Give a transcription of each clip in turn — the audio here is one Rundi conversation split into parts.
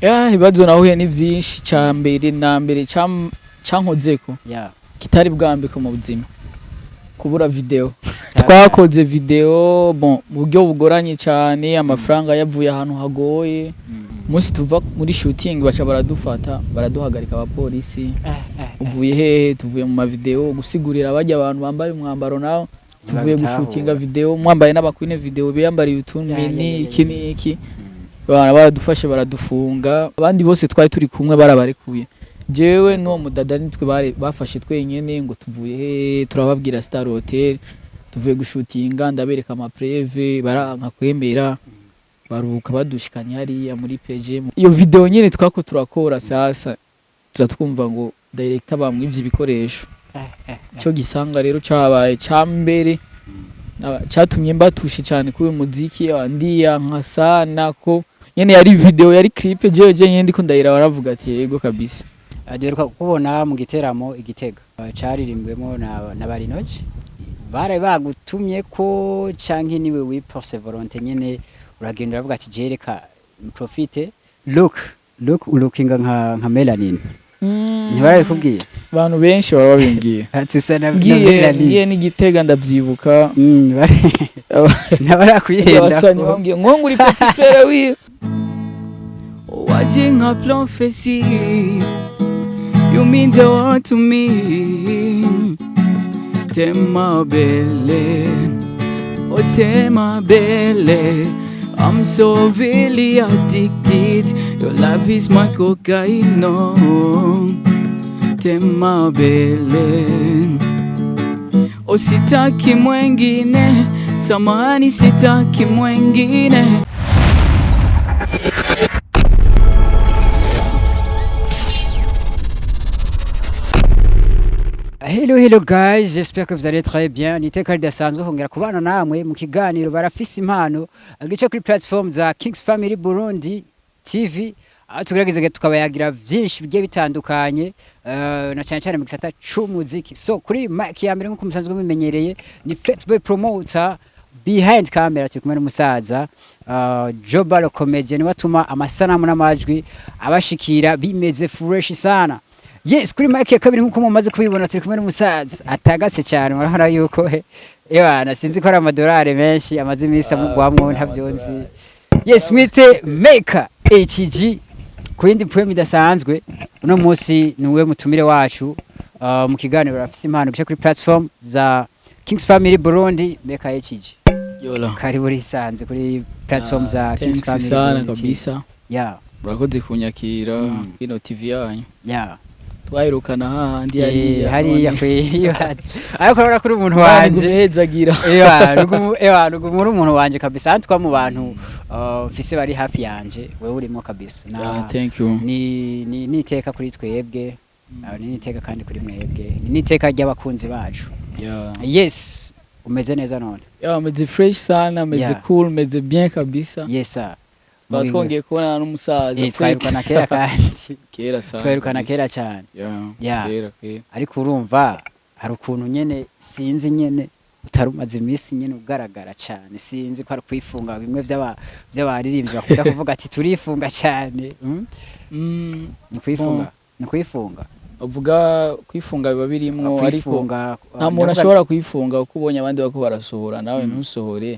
ibibazo nahuye ni byinshi cyambere na mbere cyankozeko kitari bwambe ko mu buzima kubura video twakoze video mu buryo bugoranye cyane amafaranga yavuye ahantu hagoye musi tuva muri shooting bacha baradufata baraduhagarika abapolisi uvuye hehe tuvuye mu ma video gusigurira abajya abantu bambaye umwambaro nawo tuvuye gushutinga video mwambaye n'abakwine video biyambariye utuntu iki bana baradufashe baradufunga abandi bose twari turi kumwe barabarekuye jewe no mudada nitwe bafashe twenyene ngo tuvuye he turababwira Star Hotel tuvuye gushutinga ndabereka ama preve baranka kwemera baruka badushikanye hariya muri PG iyo video nyene twako turakora sasa tuzatwumva ngo director bamwivye ibikoresho cyo gisanga rero cabaye cyambere cyatumye mbatushe cyane kuwe muziki andiya nkasana ko nyene yari video yari clip jewe nyene ndiko ndayira baravuga ati yego kabisa aderuka kubona mu giteramo Igitega caririmbwemo na Barinoje bare bagutumye ko canke niwe wipose volonté nyene uragenda uravuga ati jereka profite look lookinga nka melanin ntibaraye kubwiye abantu benshi baba babingiye ati usa na melanin ni Gitega ndavyibuka nabara kuyenda abasani bambwiye ngo nguri petit frère wi waje nka plan facile. You mean the world to me. Tema belle, oh tema belle. I'm so really addicted. Your love is my cocaine. Tema belle. Oh sitaki mwengine, samahani sitaki mwengine. Hello guys, j'espère que vous allez très bien. Niteka ridasanzwe hongera kubana namwe mu kiganiro barafise impano agice kuri platform za Kings Family Burundi TV. Tugerageza tukabayagira byinshi bigiye bitandukanye na cyane mu gisata c'umuziki. So kuri mic ya mbere nko musanzwe mumenyereye ni Flexible Promoter, behind camera turi kumwe n'umusaza Jobalo Comedian watuma amasanamu n'amajwi abashikira bimeze fresh sana. Yes, kuri mic ya kabiri nkuko mumaze kubibona turi kumwe n'umusaza atagase cyane murahora yuko ebana sinzi ko ari amadolari menshi amaze imisa mugwamwe ntavyonzi. Yes, mwite Maker HG kwindi premier idasanzwe uno munsi niwe mutumire wacu mu kiganiro barafise impano gice kuri platform za Kings Family Burundi Maker HG. Yola Karibu risanze kuri platform za Kings Family sana kabisa. Yeah. Urakoze kunyakira kino TV yanyu. Yeah. Twahirukana hahandi hariya kwibatse ariko urabona kuri umuntu wanje guhezagira rugumura umuntu wanje kabisa antwa mu bantu mfise bari hafi yanje wewe urimo kabisa thank you ni iteka kuri twebwe ni iteka kandi kuri mwebwe ni iteka ry'abakunzi bacu. Yes, umeze neza none? Umeze fresh sana, umeze cool, umeze bien kabisa. Yes sir. Batwongeye kubona n'umusaza twirukana kera kandi kera sana twirukana kera cyane kera ariko urumva hari ukuntu nyene sinzi nyene utarumaze imisi nyene ugaragara cyane sinzi ko ari kwifunga bimwe by'abaririmbyi bakunda kuvuga ati turifunga cyane ni kwifunga uvuga kwifunga biba birimwo ariko nta muntu ashobora kwifunga uko ubonye abandi bako barasohora nawe ntusohore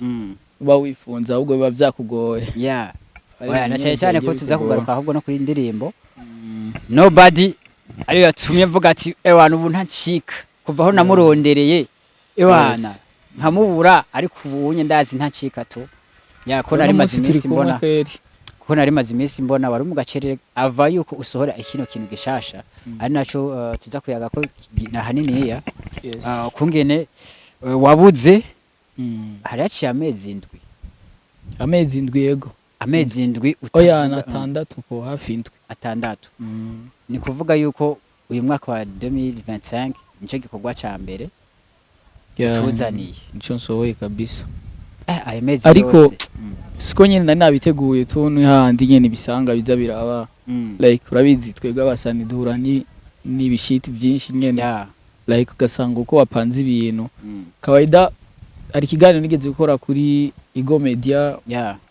uba wifunza ahubwo biba byakugoye. Na cyane ko tuza kugaruka ahubwo no kuri indirimbo Nobody ari yatumye mvuga ati ewana ubu ntacika kuva aho namurondereye ewana nkamubura ariko ubunye ndazi ntacika to ko nari maze imisi mbona wari mu gacerere ava yuko usohora ikino kintu gishasha ari naco tuza kuyaga ko na hanini kungene wabuze hari yaciye amezi indwi yego amezi indwi oya na 6 ko hafi indwi 6 ni kuvuga yuko uyu mwaka wa 2025 nico gikorwa ca mbere tuzaniye nico nsohoye kabisa amezi ariko siko nyene nari nabiteguye tuntu handi nyene bisanga biza biraba like urabizi twebwe abasani duhura n'ibishiti byinshi nyene like ugasanga uko wapanze ibintu kawaida ari kiganiro nigeze gukora kuri Igo Media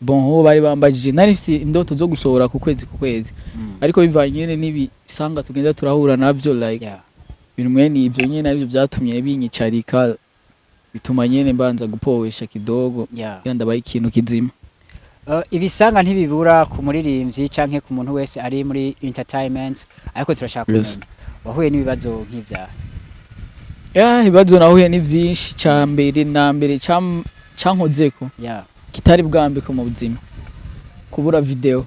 bon ho bari bambajije nari mfise indoto zo gusohora ku kwezi ariko bivanye nyene n'ibisanga tugenda turahura navyo like ibintu mwene ivyo nyene arivyo vyatumye binyicarika bituma nyene mbanza gupowesha kidogo kugira ndabaye ikintu kizima. Ibisanga ntibibura ku muririmbyi canke ku muntu wese ari muri entertainment ariko turashaka kumenya wahuye n'ibibazo nk'ivya. Ibibazo nahuye ni vyinshi cambere na mbere cankozeko kitari bwambiko mu buzima kubura video.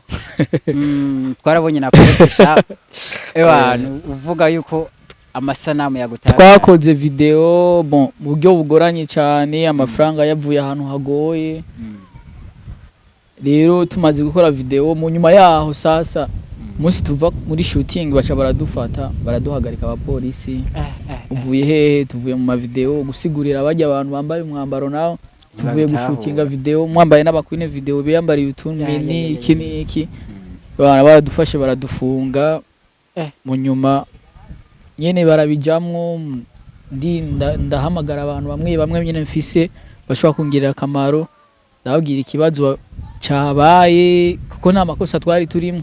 Twarabonye na post uvuga yuko amasanamu yagutaka twakoze video bon mu buryo bugoranye cyane amafaranga yavuye ahantu hagoye. Rero tumaze gukora video mu nyuma yaho sasa munsi tuva muri shooting bacha baradufata baraduhagarika abapolisi uvuye hehe tuvuye mu ma video gusigurira abajya abantu bambaye umwambaro nawo tuvuye gushutinga video mwambaye n'abakwine video biyambariye utunini iki baradufashe baradufunga mu nyuma nyene barabijamwo ndahamagara abantu bamwe nyene mfise bashobora kungirira akamaro ndababwira ikibazo cyabaye kuko nta makosa twari turimo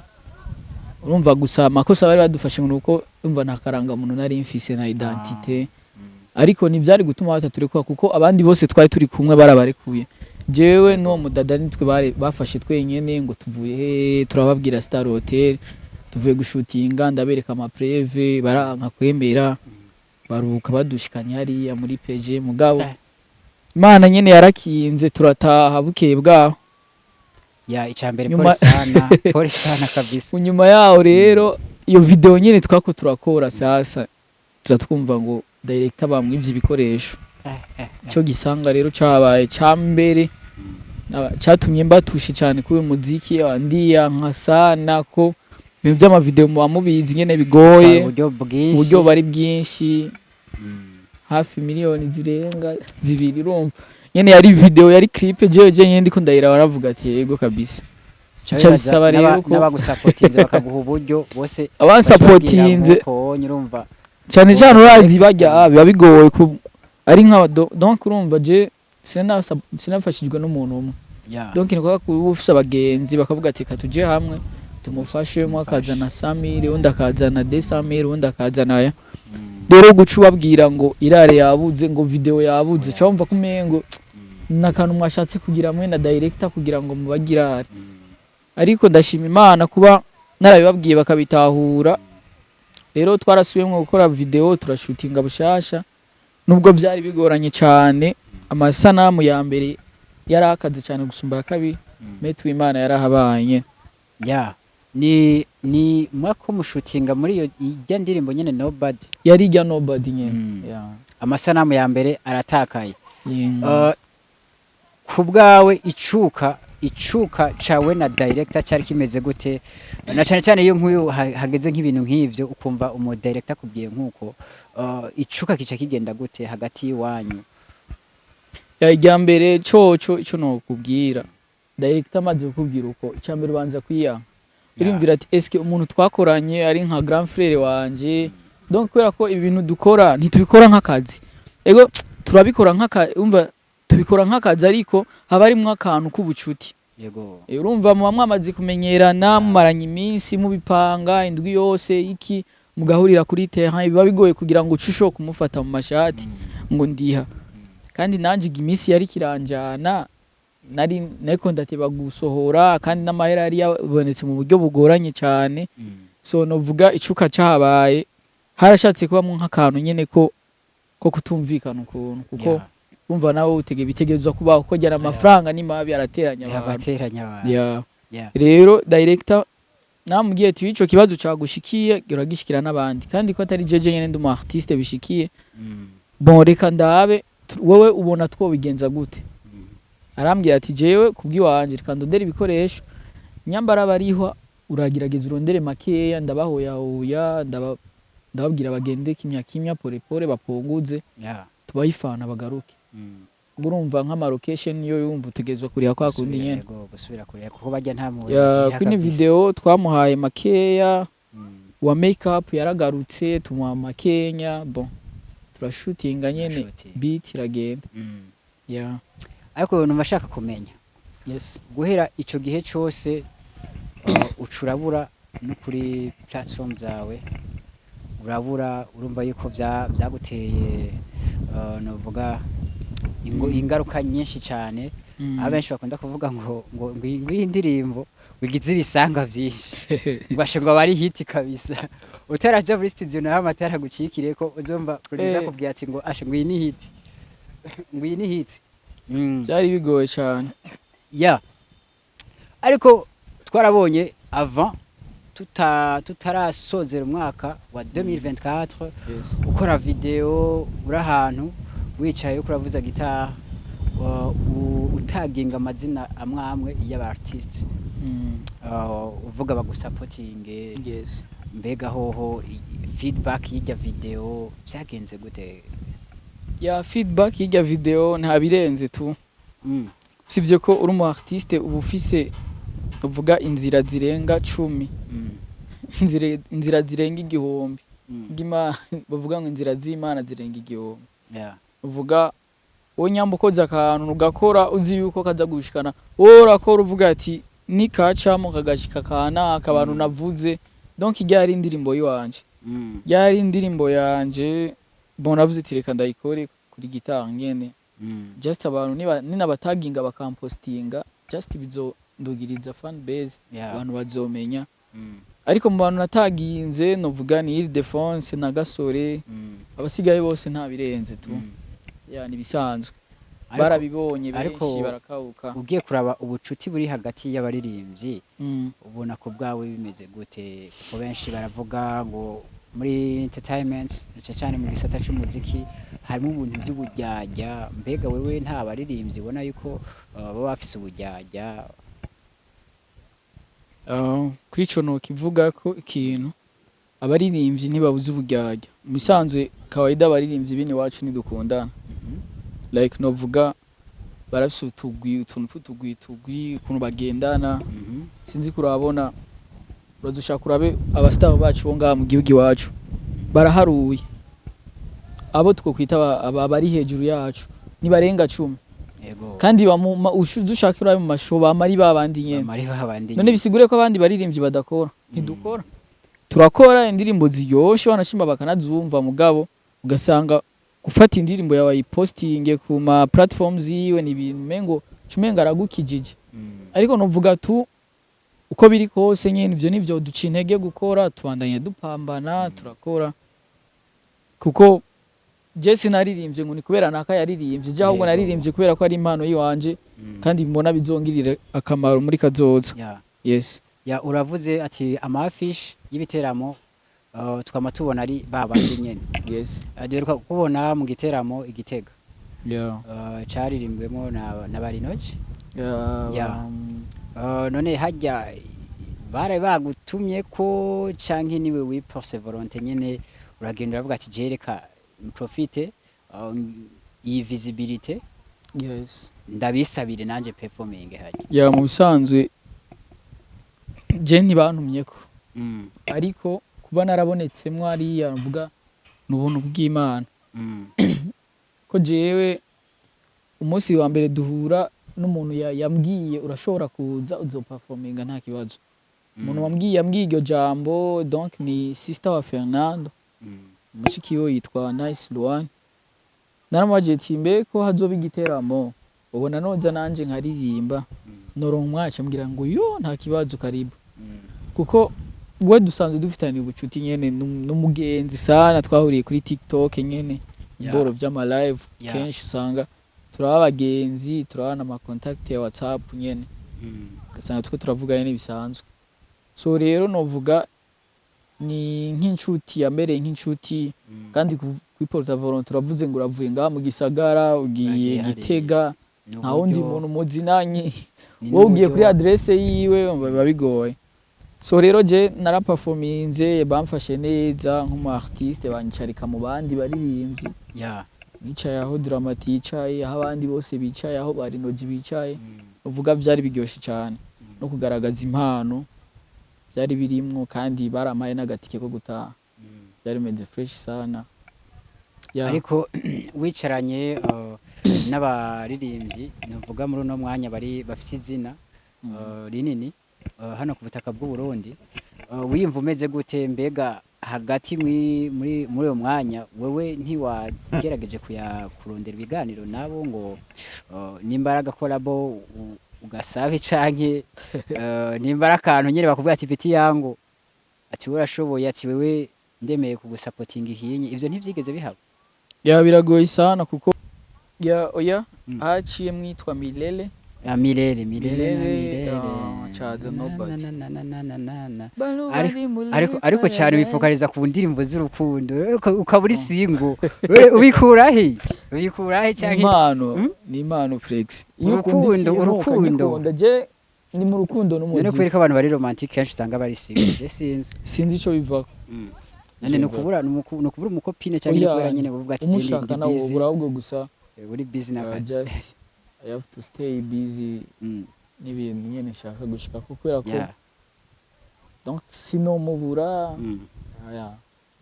urumva gusa makosa bari badufashe nuko umva nakaranga muntu nari mfise na identité ariko nivyari gutuma bataturekwa kuko abandi bose twari turi kumwe barabarekuye jewe no mudada nitwe bafashe twenyene ngo tuvuye turababwira Star Hotel tuvuye gushutinga ndabereka ama preve baranka kwemera baruka badushikanye hariya muri PG mugabo Imana nyene yarakinze turataha bukeye bwaho icambere pole sana kabisa. Unyuma yaho rero iyo video nyene twako turakora sasa tuzatwumva ngo director bamwivye ibikoresho cyo gisanga rero cabaye cambere cyatumye mbatushe cyane kuwe muziki andiya nkasana ko ibintu by'ama video mu bamubizi nyene bigoye uburyo bari bwinshi hafi miliyoni zirenga zibiri urumva nyene yari video yari clip jewe nyene ndiko ndayira baravuga ati yego kabisa cyo bisaba rero ko n'abagusupportinze bakaguha uburyo bose abansupportinze nyirumva cyane cyane urazi bajya biba bigoye ko ari nka donc urumva je sinafashijwe n'umuntu umwe donc niko ufise abagenzi bakavuga ati katuje hamwe tumufashe mu akazana 100,000 undi akazana 200,000 undi akazana rero gucu babwira ngo irare yabuze ngo video yabuze cyumva kumengo nakantu mwashatse kugira mwe na director kugira ngo mubagirare ariko ndashima Imana kuba narabibabwiye bakabitahura. Rero twarasubiyemo gukora video turashutinga bushasha nubwo byari bigoranye cyane amasanamu ya mbere yarakaze cyane gusumba kabiri metu Imana yarahabanye ni mwako mushutinga muri iyo ijya ndirimbo nyene Nobody yari ijya Nobody nyene amasanamu ya mbere aratakaye kubwawe icuka cawe na director cyari kimeze gute na cyane cyane iyo nkuyo hageze nk'ibintu nk'ivyo ukumva umu director kubwiye nkuko icuka kica kigenda gute hagati yiwanyu ijya mbere cyo no kubwira director amaze kukubwira uko icyambere ubanza kwiya urimvira ati eske umuntu twakoranye ari nka grand frère wanje donc kwera ko ibintu dukora ntitubikora nk'akazi ego turabikora umva tubikora nk'akazi ariko haba ari mwakantu k'ubucuti yego urumva mu mwamazi kumenyerana mumaranye iminsi mubipanga indwi yose iki mugahurira kuri terrain biba bigoye kugira ngo ucusho kumufata mu mashati ngo ndiha kandi nanje iminsi yari kiranjana nariko ndateba gusohora kandi n'amahera yari yabonetse mu buryo bugoranye cyane so novuga icuka cyabaye harashatse kuba mu nk'akantu nyene ko kutumvikana ukuntu kuko umva nawe bitegezwa kubaho ko jyana amafaranga ni mabi arateranya abantu rero director namubwiye ati ico kibazo cyagushikiye giragishikira n'abandi kandi ko atari jeje nyene ndi mu artiste bishikiye bon reka ndabe wowe ubona twobigenza gute arambwira ati jewe kubwiwanje reka ndondera ibikoresho nyambara bariho uragirageza urondere makeya ndabahoya ndababwira bagende kimya pole bapunguze tubayifana bagaruke urumva nk'ama location yo yumva utegezwa kuriya kwa kundi nyene gusubira kuriya kuko bajya nta mu kuri video twamuhaye makeya wa makeup yaragarutse tumuha makenya bon turashootinga nyene beat iragenda ariko numva ashaka kumenya yes guhera ico gihe cyose ucurabura no kuri platform zawe urabura urumva yuko byaguteye novuga ingaruka nyinshi cyane abenshi bakunda kuvuga ngo iyi ndirimbo wigize ibisanga byinshi ngashe ngo bari hit kabisa utaraje muri studio naho amatara gucikire ko uzumva producer kubwira ati ngo ashe ngo iyi ni hit ngo iyi ni hit byari bigoye cyane ya ariko twarabonye avant tutarasozera umwaka wa 2024 ukora video uri ahantu wicaye ukuravuza gitaha utaginga amazina amwe y'aba artiste uvuga bagusupporting yes mbega hoho feedback y'ijya video byagenze gute ya feedback y'ijya video nta birenze tu sivyo ko uri mu artiste ubu ufise uvuga inzira zirenga 10 inzira zirenga igihumbi gima bavuga ngo inzira z'Imana zirenga igihumbi uvuga onyambukoze akantu ugakora uzi yuko kaza gushikana urakora uvuga ati ni kacamo kagashika kana akabantu navuze donc ryari indirimbo yiwanje ryari indirimbo yanje bon navuze ati reka ndayikore kuri gitara ngene just abantu nina bataginga bakampostinga just bizo ndugiriza fan base abantu bazomenya ariko mu bantu nataginze novuga ni Ile-de-France na Gasore abasigaye bose nta birenze tu yani bisanzwe barabibonye benshi barakauka ugiye kuraba ubucuti buri hagati y'abaririmbyi ubona ko bwawe bimeze gute ko benshi baravuga ngo muri entertainment cyane mu gisata cy'umuziki harimo ubuntu by'ubujyajya mbega wewe nta baririmbyi ubona yuko baba bafise ubujyajya kwico no kivuga ko ikintu abaririmbyi ntibabuze ubujyajya musanzwe kawaida abaririmbyi bini wacu nidukundana like novuga barafise utuntu tugwi ukuntu bagendana sinzi kurabona urazushaka kurabe abastar bacu bo ngaha mu gihugu iwacu baraharuye abo twokwita abari hejuru yacu ni barenga 10 yego kandi dushaka kurabe mu mashow bamari babandi nyene none bisigure ko abandi baririmbyi badakora ntidukora turakora indirimbo ziyoshe banashimba bakanazumva mugabo ugasanga gufata indirimbo yawe yipostinge ku ma platforms yiwe ni ibintu mengo cumenga aragukijije ariko novuga tu uko biri kose nyene ivyo nivyo duca intege gukora tubandanye dupambana turakora kuko je sinaririmbye ngo ni kubera naka yaririmbye je ahubwo naririmbye kubera ko ari impano yiwanje kandi mbona bizongirira akamaro muri kazoza yes ya uravuze ati amafish y'ibiteramo tukama tubona ari babandi nyene yes duheruka kubona mu giteramo Igitega caririmbwemo na Barinoje none hajya bare bagutumye ko canke niwe wiporse volonté nyene uragenda uravuga ati jereka profite iyi visibility yes ndabisabire nanje performing hajya ya mu bisanzwe je ntibantumye ko ariko kuba narabonetsemwe ari yavuga n'ubuntu bw'Imana ko jewe umunsi wa mbere duhura n'umuntu yambwiye urashobora kuza uzoperforminga nta kibazo umuntu yambwiye iryo jambo donc ni sister wa Fernando mushiki we yitwa Nice Luan naramubaje timbe ko hazoba igiteramo ubona noza nanje nkaririmba noronka umwaca mbwira ngo yo nta kibazo karibu kuko we dusanzwe dufitanye ubucuti nyene n'umugenzi sana twahuriye kuri TikTok nyene imboro by'ama live kenshi usanga turaba abagenzi turabana ama contact ya WhatsApp nyene gasanga tuko turavuga nyene bisanzwe so rero novuga ni nk'inshuti yambereye nk'inshuti kandi kuri Porta Volonté turavuze ngo uravuye ngaha mu Gisagara ugiye Gitega nta wundi muntu muzinanye wowe ugiye kuri adresse yiwe babigoye so rero je naraperforminze bamfashe neza nk'umu artiste banyicarika mu bandi baririmbyi nicaye aho Dramati yicaye aho abandi bose bicaye aho Barinoje bicaye uvuga byari biryoshe cyane no kugaragaza impano byari birimwo kandi baramaye n'agatike ko gutaha byari meze fresh sana ariko wicaranye n'abaririmbyi navuga muri uno mwanya bafise izina rinini hano ku butaka bw'u Burundi wiyumva umeze gute mbega hagati muri uyo mwanya wewe ntiwagerageje kurondera ibiganiro nabo ngo nimbaraga kolabo ugasabe canke nimbara akantu nyene bakubwira ati peti yangu ati urashoboye ati wewe ndemeye kugusapotinga ihinye ivyo ntivyigeze bihaba biragoye sana kuko oya haciye mwitwa Milele chaza nobody ariko cyane bifokaliza ku ndirimbo z'urukundo ukaburi singo ubikurahe cyane ni impano Flex urukundo ndaje ni mu rukundo no mu none kwereka abantu bari romantic kenshi usanga bari singo je sinzi ico bivako none nukubura umukopine cyangwa kubera nyene bavuga ati umushaka nawo ubura ahubwo gusa uri busy just I have to stay busy n'ibintu nyene nshaka gushika kubera ko donc sino mubura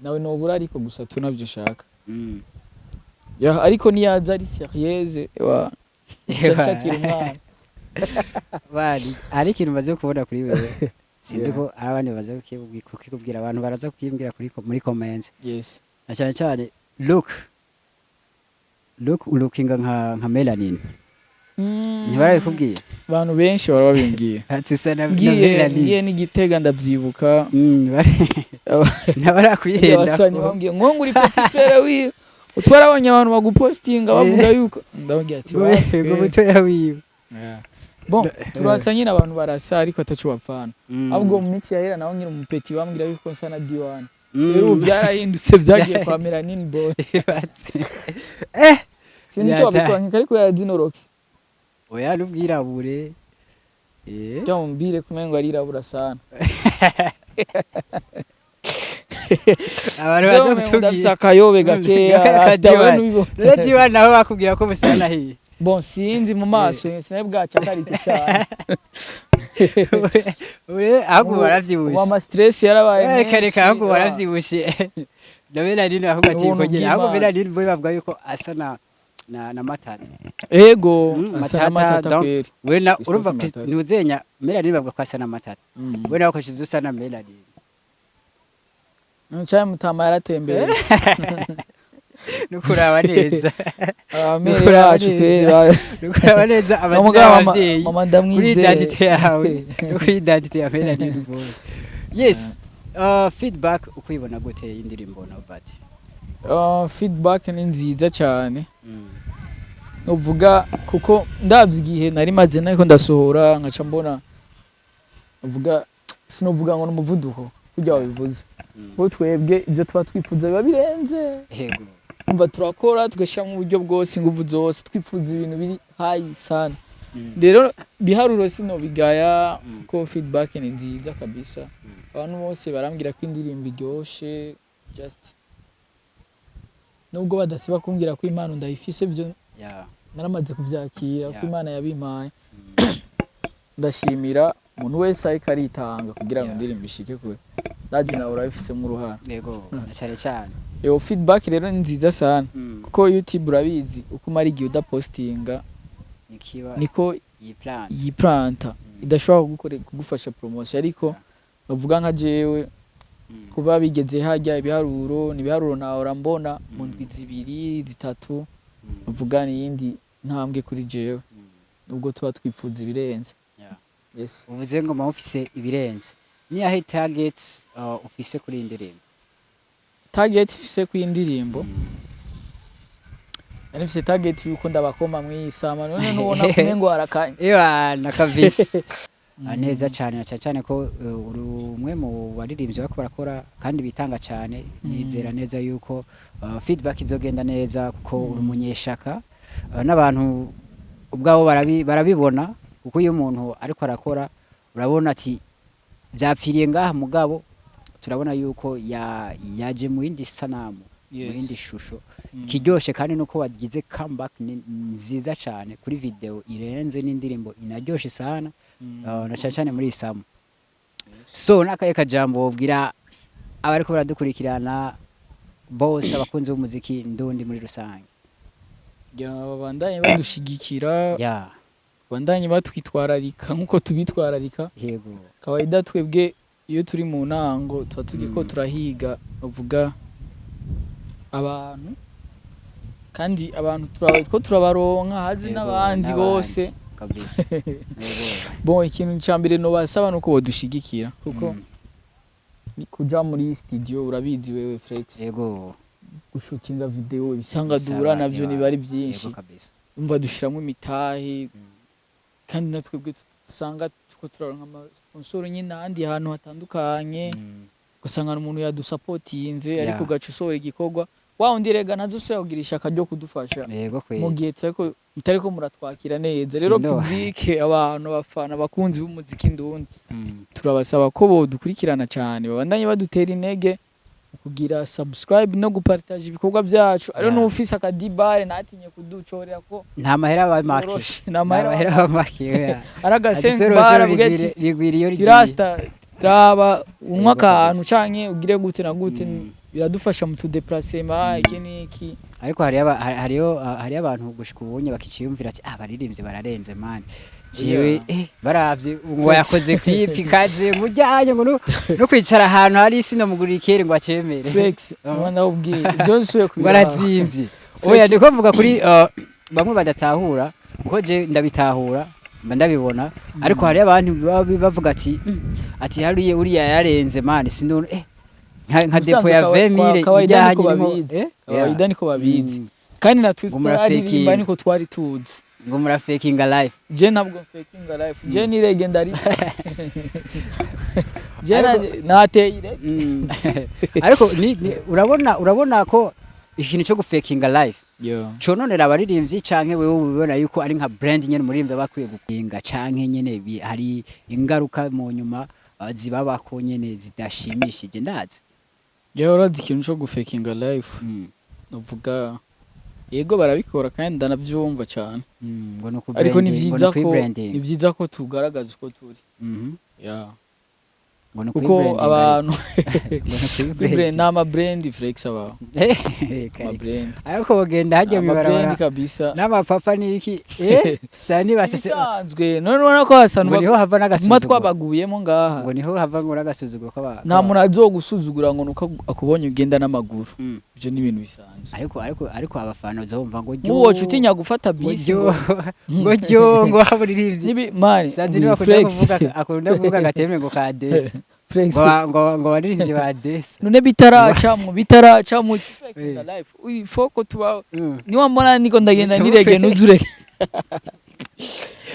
nawe nobura ariko gusa tunavyo shaka ariko niyaza ari sérieuse chakira umwana bari ari kintu maze kubona kuri wewe sinzi ko abandi baze kukubwira abantu baraza kukimbwira muri comments na cyane look lookinga nka melanin ntibarabikubwiye abantu benshi barababimbwiye ati usa na melanin ngiye n'igitega ndavyibuka nabarakwihenda abasanye bambwiye ngo nguri petit frère wiwe utwara abantu bagupostinga bavuga yuko ndababwiye ati ngo mutoya wiwe bon turasanye n'abantu barasa ariko atacu bapfana ahubwo mu minsi yahera naho ngira umupeti bambwira yuko nsa na Diwan rero byarahindutse byagiye kwa Melanin boy sinzi cyo babikwanka ariko ya Dinorox oya n'ubwirabure cyambire kumengo arirabura sana abantu baza kutubwira akayobe gakeya astawe n'ubibona Diwan naho bakubwira ko musana hiye bon sinzi mu maso sinebwa cyakarite cyane ahubwo baravyibushe wa stress yarabaye kareka ahubwo baravyibushe ndabera nini ahubwo ati kongera ahubwo bera nini boy bavuga yuko asa na matata ego asa na matata kweri wena urumva nuzenya mera nini bavuga ko asa na matata wena wakoshize usa na mera nini ncaye mutama yaratembeye nukuraba neza amere yacu kwera nukuraba neza abavyeyi mama ndamwize kuri identity yawe kuri identity ya melanin boy yes feedback ukuyibona gute y'indirimbo Nobody feedback ni nziza cyane novuga kuko ndavyigihe nari maze nako ndasohora nkaca mbona uvuga sinovuga ngo n'umuvuduko kujya wabivuze bo twebwe ibyo tuba twifuza biba birenze yego umva turakora tugashyira mu buryo bwose ingufu zose twifuza ibintu biri high sana rero biharuro sino bigaya kuko feedback ni nziza kabisa abantu bose barambwira ko indirimbo iryoshe just nubwo badasiba kumbwira ko impano ndayifise byo naramaze kuvyakira ko Imana yabimpaye ndashimira umuntu wese ariko aritanga kugira ngo indirimbo ishike kure ndazi nawe urabifise mu ruhara yego cyane yo feedback rero ni nziza sana kuko YouTube urabizi uko mari gihe udapostinga niko yiplanta idashobora kugufasha promotion ariko bavuga nka jewe kuba bigeze hajya ibiharuro ni biharuro nawe mbona mu ndwi zibiri zitatu bavuga ni yindi ntambwe kuri jewe nubwo tuba twifuza ibirenze yes uvuze ngo ufise ibirenze ni ahe target ufise kuri indirimbo target ufise ku indirimbo nifise target yuko ndabakoma mwisama none nubona kumengo harakanye nakavisi neza cyane ko uri umwe mu baririmbyi bako barakora kandi bitanga cyane nizera neza yuko feedback izogenda neza kuko uri umunyeshaka n'abantu ubwabo barabibona kuko iyo umuntu ariko arakora urabona ati byapfiriye ngaha mugabo turabona yuko yaje mu yindi sanamu mu yindi shusho kiryoshe kandi nuko wagize comeback nziza cyane kuri video irenze n'indirimbo inaryoshe sana na cyane muri isamu so nakaye kajambo wobwira abariko baradukurikirana bose abakunzi b'umuziki ndundi muri rusange. Babandanye badushigikira, bandanye batwitwararika nkuko tubitwararika. Yego. Kawaida twebwe iyo turi mu ntango tuba turiko turahiga bavuga abantu, kandi abantu turabaronka hazi n'abandi bose kabisa. Bon, ikintu cyambere no basaba nuko bodushigikira kuko ni kuja muri studio urabizi wewe Flex. Yego. Gushutinga video ibisangadura navyo ni bari byinshi. Umva dushiramo imitahe kandi natwebwe dusanga tuko turaronka ama sponsor nyine handi hantu hatandukanye. Gusanga umuntu yadusapotinze ariko gacu usora igikorwa wa undi rega ntazusira kugirisha akajyo kudufasha. Mu gihe tweko mutariko muratwakira neza. Rero public abantu bafana bakunzi b'umuziki ndundi turabasaba ko bodukurikirana cyane, babandanye badutera intege kugira subscribe no gupartage ibikorwa byacu. Ari no ufise akadibare natinye kuducorera ko nta mahera bamaki, nta mahera bamaki. Araga sengbara bugeti tirasta traba umwaka ahantu canke ugire gute na gute biradufasha mu tudeplasema iki niki. Ariko hariyo abantu gushika ubunye bakiciyumvira ati baririmbye bararenze man. Jewe baravye ngo yakoze clip ikaze mujyanye ngo no kwicara ahantu hari isi no mugurira ikere ngo acemere. Flex umwana ubwiye ibyo nsuye ku barazimvye. Oya ndiko mvuga kuri bamwe badatahura kuko je ndabitahura ndabibona, ariko hari abantu bavuga ati hariye uriya yarenze man sino nka depo ya 20000 ijyanye babizi. Kawaida niko babizi kandi natwe twaririmba niko twari tuzi ngo mura faking life. Je ntabwo faking life, je ni legendary. Je nateyire. Ariko urabona ko ikintu cyo gufaking life cononera abaririmbyi canke wewe ubibona yuko ari nka brand nyene muririmvye bakwiye gukinga canke nyene hari ingaruka mu nyuma zibabako nyene zidashimishije ndazi. Urazi ikintu cyo gufaking life uvuga yego barabikora kandi ndanabyumva cyane, ariko ni byiza ko tugaragaza uko turi. Kuko abantu nama brand Flex aba brand ariko bagenda hajye mu barabara kabisa n'amapapa niki sani basanzwe none ubona ko hasanwa niho hava n'agasuzuguro twabaguyemo ngaha ngo niho hava ngo n'agasuzuguro kw'abantu. Nta muntu azogusuzugura ngo nuko akubonye ugenda n'amaguru. Ibyo ni ibintu bisanzwe. Ariko abafana uzumva ngo uwo cutinya gufata bisi ngo haburirimbyi nibi mani Flex akunda kuvuga gatemwe ngo ka Desi ngo baririmbyi ba Desi none bitaraca mu faking life foko tuba niwa mbona niko ndagenda nirege nuzureke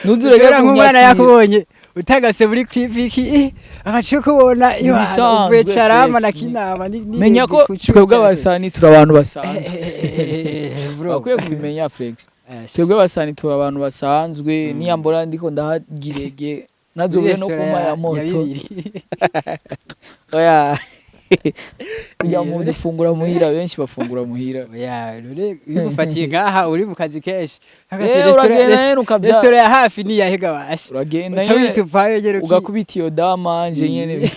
nk'umwana yakubonye utagase muri kwiviki agace kubona iyo uvuye carama na kinama menya ko twebwe abasani turi abantu basanzwe. Bakwiye kubimenya Flex, twebwe abasani turi abantu basanzwe. Niyambora ndiko ndahagirege nazobure no kuma ya moto. Oya kujya mu gufungura muhira, benshi bafungura muhira. Oya rure bigufatiye ngaha uri mu kazi kenshi restaurant ya hafi ni yahega bashi uragenda ugakubita iyo dama nje nyene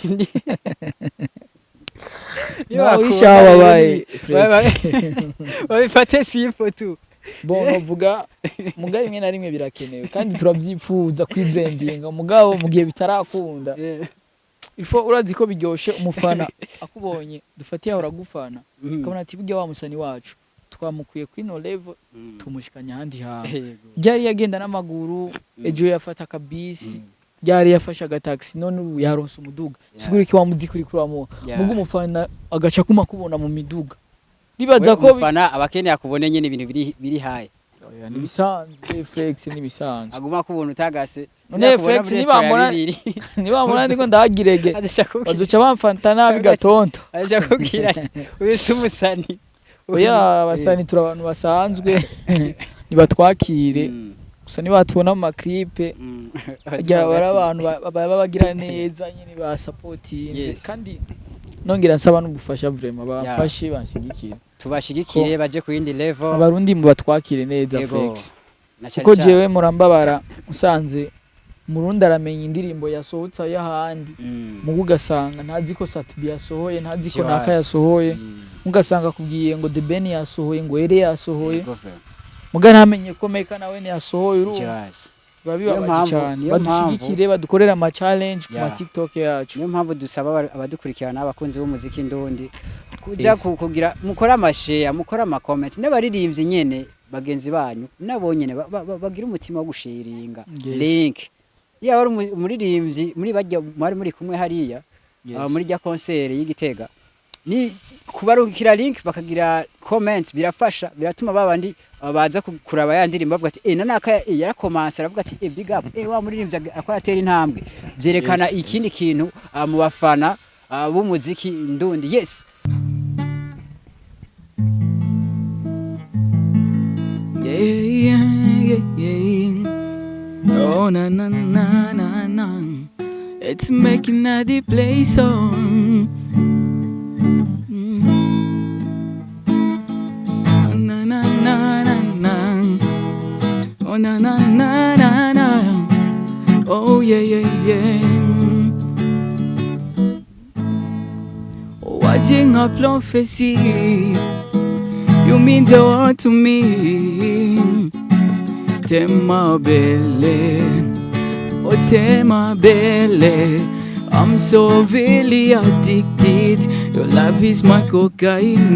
wishawa baye babifate simple tu. Bon uvuga mugari rimwe na rimwe birakenewe kandi turabyifuza kwibrandinga mugabo mu gihe bitarakunda. Ifo urazi ko biryoshe umufana akubonye dufatiye aho ragufana kabona ati burya wa musani wacu twamukuye kwino level tumushikanya handi ha ryari yagenda n'amaguru ejo yafata kabisi ryari yafasha agataxi none ubu yaronse umuduga siguri ki wa muziki uri kuramo mugu umufana agaca kuma kubona mu miduga bibaza ko umufana abakeneye akubone nyene ibintu biri haye. Ni bisanzwe Flex ni bisanzwe aguma kubona utagase none Flex nibamura ndiko ndagirege bazuca bamfanta nabi gatonto aje kubwira ati wese umusani. Oya abasani turi abantu basanzwe nibatwakire gusa nibatubona mu maklipe ajya abantu babagira neza nyine ba supportinze kandi nongera nsaba n'ubufasha vraiment bafashe banshigikira tubashigikire baje ku yindi level. Abarundi mu batwakire neza Flex kuko jewe murambabara usanze Murundi aramenya indirimbo yasohotse y'ahandi mugu gasanga ntazi ko Satubi yasohoye ntazi ko Naka yasohoye ugasanga kubwiye ngo The Ben yasohoye ngo Ere yasohoye muga ntamenye ko Meka nawe yasohoye babibabaje cyane badushigikire badukorera ama challenge ku ma TikTok yacu niyo mpamvu dusaba abadukurikirana abakunzi b'umuziki ndundi kuja kugira mukora amashare mukora ama comment n'abaririmbyi nyene bagenzi banyu nabo nyene bagira umutima wo gushiringa link ya wari umuririmbyi muri bajya muri kumwe hariya muri jya concert y'Igitega ni kubarukira link bakagira comments birafasha biratuma babandi baza kuraba ya ndirimbo bavuga ati nanaka yarakomansa aravuga ati big up wa muririmbyi akora atera intambwe byerekana ikindi kintu mu bafana b'umuziki ndundi yes oh na na na na na it's making a deep place on na na na na na oh na na na na na oh yeah yeah yeah watching a prophecy you mean the world to me tema belle oh tema belle I'm so really addicted your love is my cocaine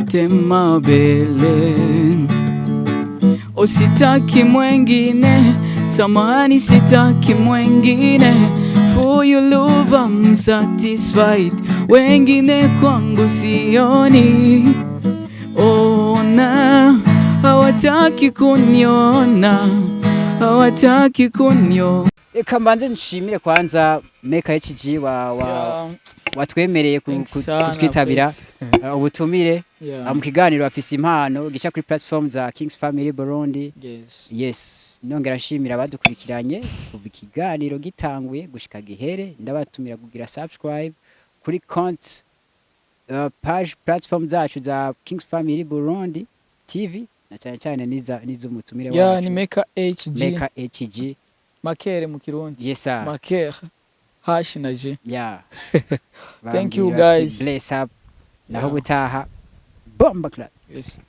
tema belle oh sitaki mwengine samahani sitaki mwengine for your love I'm satisfied wengine kwangu sioni oh na hawataki kuniona hawataki kunyo eka mbanze nshimire kwanza Meka HG watwemereye kutwitabira ubutumire mu kiganiro afise impano gica kuri platform za Kings Family Burundi yes nongera nshimira abadukurikiranye kuva ikiganiro gitanguye gushika gihere ndabatumira kugira subscribe kuri compte page platform zacu za Kings Family Burundi TV na cyane n'izumutumire wacu ni Meka HG Makere mu Kirundi yes sir Makere hash na G thank you guys bless up naho gutaha bomba clap yes